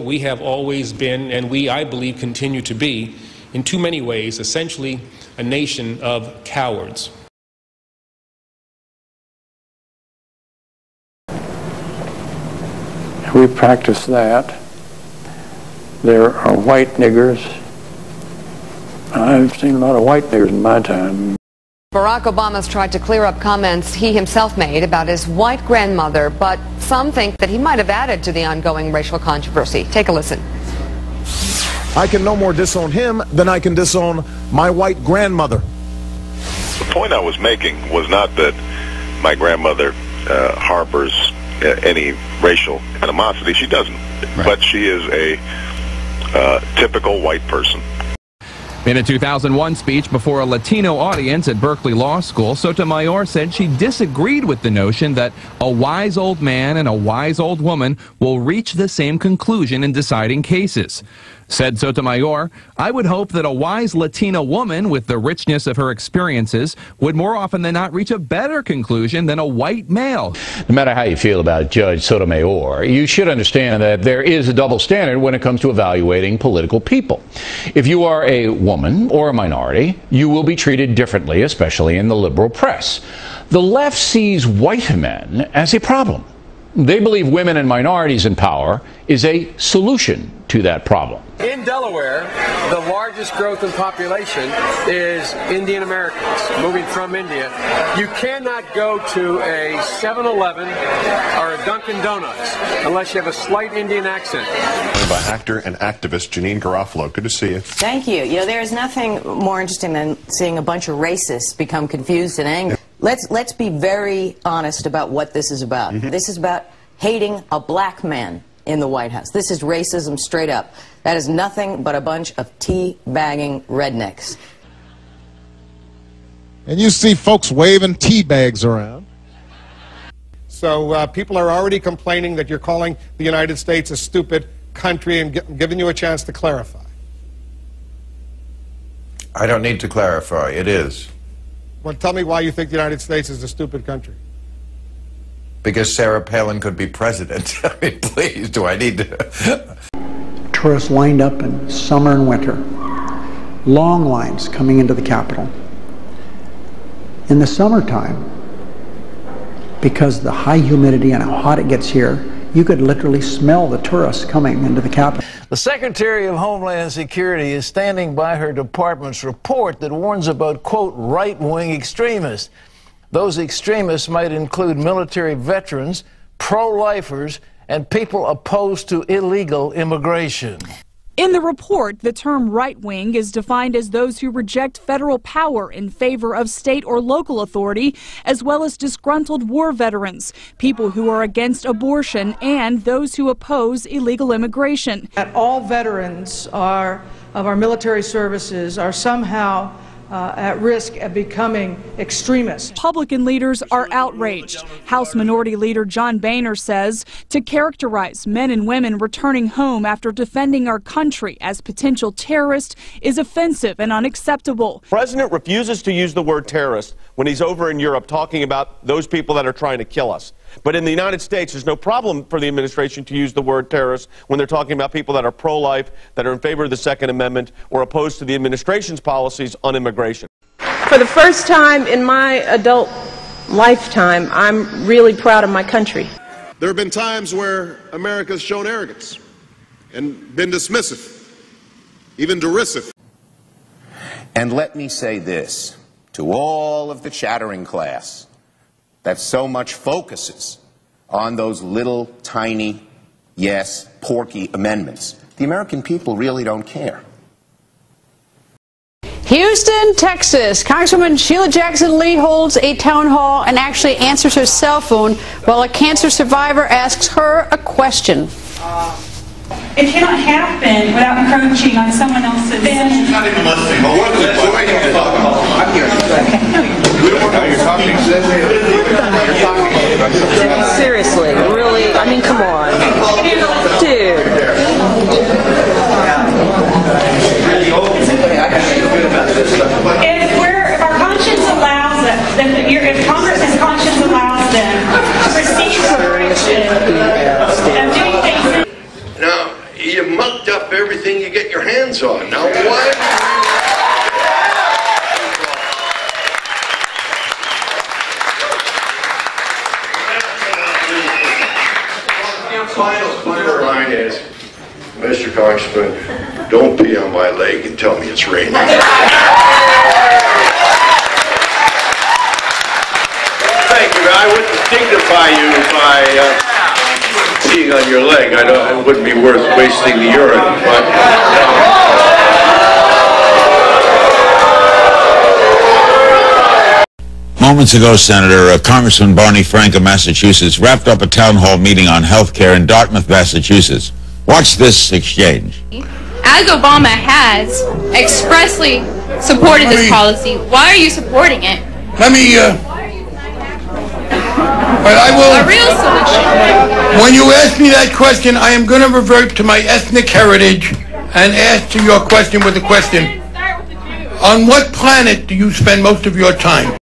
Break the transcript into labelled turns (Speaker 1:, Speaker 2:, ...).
Speaker 1: We have always been, and we, I believe, continue to be, in too many ways, essentially a nation of cowards.
Speaker 2: We practice that. There are white niggers. I've seen a lot of white niggers in my time.
Speaker 3: Barack Obama's tried to clear up comments he himself made about his white grandmother, but some think that he might have added to the ongoing racial controversy. Take a listen.
Speaker 4: I can no more disown him than I can disown my white grandmother.
Speaker 5: The point I was making was not that my grandmother harbors any racial animosity. She doesn't. Right. But she is a typical white person.
Speaker 6: In a 2001 speech before a Latino audience at Berkeley Law School, Sotomayor said she disagreed with the notion that a wise old man and a wise old woman will reach the same conclusion in deciding cases. Said Sotomayor, "I would hope that a wise Latina woman with the richness of her experiences would more often than not reach a better conclusion than a white male."
Speaker 7: No matter how you feel about Judge Sotomayor, you should understand that there is a double standard when it comes to evaluating political people. If you are a woman or a minority, you will be treated differently, especially in the liberal press. The left sees white men as a problem. They believe women and minorities in power is a solution to that problem.
Speaker 8: In Delaware, the largest growth in population is Indian Americans moving from India. You cannot go to a 7-Eleven or a Dunkin' Donuts unless you have a slight Indian accent.
Speaker 9: By actor and activist Janine Garofalo. Good to see you.
Speaker 10: Thank you. You know, there is nothing more interesting than seeing a bunch of racists become confused and angry. Let's be very honest about what this is about. This is about hating a black man in the White House. This is racism straight up. That is nothing but a bunch of tea-bagging rednecks.
Speaker 4: And you see folks waving tea bags around.
Speaker 11: So people are already complaining that you're calling the United States a stupid country and giving you a chance to clarify.
Speaker 12: I don't need to clarify. It is.
Speaker 11: Well, tell me why you think the United States is a stupid country.
Speaker 12: Because Sarah Palin could be president. I mean, please, do I need to?
Speaker 2: Tourists lined up in summer and winter. Long lines coming into the Capitol. In the summertime, because of the high humidity and how hot it gets here, you could literally smell the tourists coming into the Capitol.
Speaker 13: The Secretary of Homeland Security is standing by her department's report that warns about, quote, right-wing extremists. Those extremists might include military veterans, pro-lifers, and people opposed to illegal immigration.
Speaker 14: In the report, the term right-wing is defined as those who reject federal power in favor of state or local authority, as well as disgruntled war veterans, people who are against abortion, and those who oppose illegal immigration.
Speaker 15: All veterans of our military services are somehow at risk of becoming extremists.
Speaker 14: Republican leaders are outraged. House Minority Leader John Boehner says to characterize men and women returning home after defending our country as potential terrorists is offensive and unacceptable.
Speaker 16: The president refuses to use the word terrorist when he's over in Europe talking about those people that are trying to kill us. But in the United States, there's no problem for the administration to use the word terrorist when they're talking about people that are pro-life, that are in favor of the Second Amendment, or opposed to the administration's policies on immigration.
Speaker 17: For the first time in my adult lifetime, I'm really proud of my country.
Speaker 9: There have been times where America's shown arrogance and been dismissive, even derisive.
Speaker 18: And let me say this to all of the chattering class that so much focuses on those little, tiny, yes, porky amendments. The American people really don't care.
Speaker 19: Houston, Texas. Congresswoman Sheila Jackson Lee holds a town hall and actually answers her cell phone while a cancer survivor asks her a question.
Speaker 20: It cannot happen without encroaching on someone else's.
Speaker 3: It's not even listening, but what are you talking about? I'm here.
Speaker 17: Seriously, really? I mean, come on. Dude.
Speaker 20: If our conscience allows it, if Congress's conscience allows them to proceed with correction of doing things.
Speaker 3: Now, you
Speaker 21: on. Now what? Final line is, Mr. Congressman, don't pee on my leg and tell me it's raining. Thank you. I wouldn't dignify you by peeing on your leg. It wouldn't be worth wasting the urine. But
Speaker 22: moments ago, Senator, Congressman Barney Frank of Massachusetts wrapped up a town hall meeting on health care in Dartmouth, Massachusetts. Watch this exchange.
Speaker 23: As Obama has expressly supported this policy, why are you supporting it?
Speaker 24: Let me, but I will,
Speaker 23: a real solution.
Speaker 24: When you ask me that question, I am going to revert to my ethnic heritage and answer your question with a question. On what planet do you spend most of your time?